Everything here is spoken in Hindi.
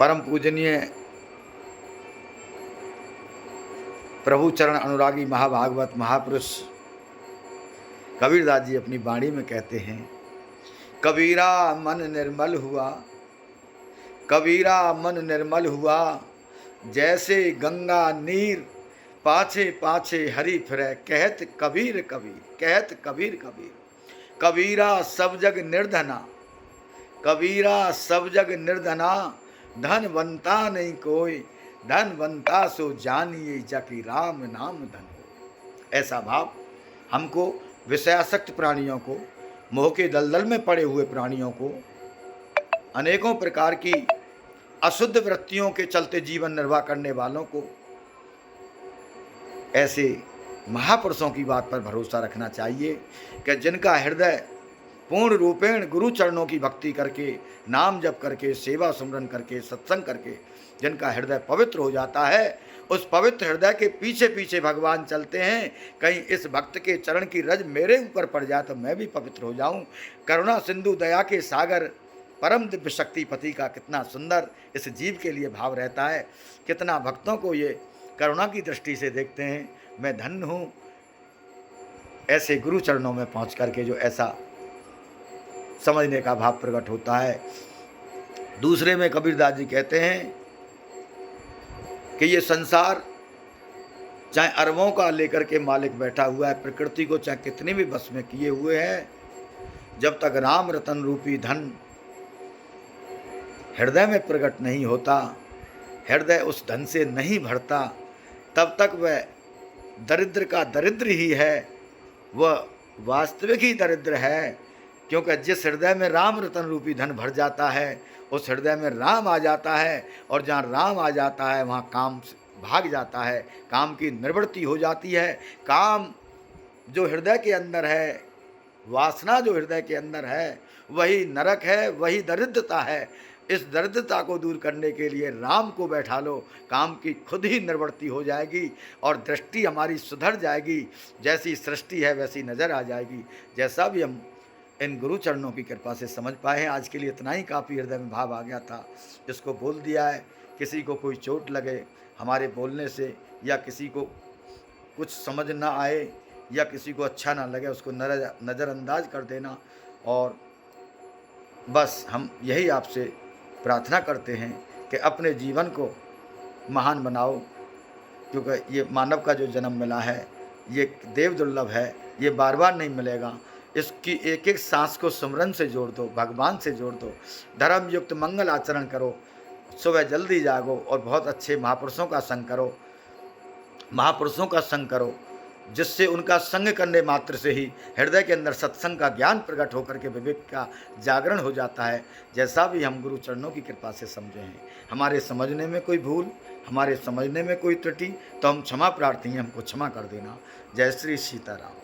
परम पूजनीय प्रभु चरण अनुरागी महाभागवत महापुरुष कबीरदास जी अपनी वाणी में कहते हैं, कबीरा मन निर्मल हुआ, कबीरा मन निर्मल हुआ, जैसे गंगा नीर पाछे पाछे हरि फिरे, कहत कबीर कबीर, कहत कबीर कबीर। कबीरा सब जग निर्धना, कबीरा सब जग निर्धना, धनवंता नहीं कोई, धनवंता सो जानिए जकी राम नाम धन हो। ऐसा भाव हमको विषयासक्त प्राणियों को, मोह के दलदल में पड़े हुए प्राणियों को, अनेकों प्रकार की अशुद्ध वृत्तियों के चलते जीवन निर्वाह करने वालों को ऐसे महापुरुषों की बात पर भरोसा रखना चाहिए कि जिनका हृदय पूर्ण रूपेण गुरु चरणों की भक्ति करके, नाम जप करके, सेवा सुमरन करके, सत्संग करके जिनका हृदय पवित्र हो जाता है, उस पवित्र हृदय के पीछे पीछे भगवान चलते हैं। कहीं इस भक्त के चरण की रज मेरे ऊपर पड़ जाए तो मैं भी पवित्र हो जाऊं। करुणा सिंधु दया के सागर परम दिव्य शक्तिपति का कितना सुंदर इस जीव के लिए भाव रहता है। कितना भक्तों को ये करुणा की दृष्टि से देखते हैं, मैं धन्य हूँ ऐसे गुरु चरणों में पहुँच करके जो ऐसा समझने का भाव प्रकट होता है। दूसरे में कबीरदास जी कहते हैं कि ये संसार चाहे अरबों का लेकर के मालिक बैठा हुआ है, प्रकृति को चाहे कितने भी बस में किए हुए है, जब तक राम रतन रूपी धन हृदय में प्रकट नहीं होता, हृदय उस धन से नहीं भरता, तब तक वह दरिद्र का दरिद्र ही है, वह वास्तविक ही दरिद्र है। क्योंकि जिस हृदय में राम रतन रूपी धन भर जाता है, उस हृदय में राम आ जाता है, और जहाँ राम आ जाता है वहाँ काम भाग जाता है, काम की निवृत्ति हो जाती है। काम जो हृदय के अंदर है, वासना जो हृदय के अंदर है, वही नरक है, वही दरिद्रता है। इस दरिद्रता को दूर करने के लिए राम को बैठा लो, काम की खुद ही निवृत्ति हो जाएगी और दृष्टि हमारी सुधर जाएगी। जैसी सृष्टि है वैसी नज़र आ जाएगी। जैसा भी हम इन गुरु चरणों की कृपा से समझ पाए हैं, आज के लिए इतना ही काफ़ी हृदय में भाव आ गया था, इसको बोल दिया है। किसी को कोई चोट लगे हमारे बोलने से, या किसी को कुछ समझ ना आए, या किसी को अच्छा ना लगे, उसको नज़रअंदाज कर देना। और बस हम यही आपसे प्रार्थना करते हैं कि अपने जीवन को महान बनाओ, क्योंकि ये मानव का जो जन्म मिला है ये देव दुर्लभ है, ये बार बार नहीं मिलेगा। इसकी एक एक सांस को सुमरन से जोड़ दो, भगवान से जोड़ दो, धर्म युक्त मंगल आचरण करो, सुबह जल्दी जागो और बहुत अच्छे महापुरुषों का संग करो, महापुरुषों का संग करो, जिससे उनका संग करने मात्र से ही हृदय के अंदर सत्संग का ज्ञान प्रकट होकर के विवेक का जागरण हो जाता है। जैसा भी हम गुरु चरणों की कृपा से समझे हैं, हमारे समझने में कोई भूल, हमारे समझने में कोई त्रुटि, तो हम क्षमा प्रार्थी हैं, हमको क्षमा कर देना। जय श्री सीताराम।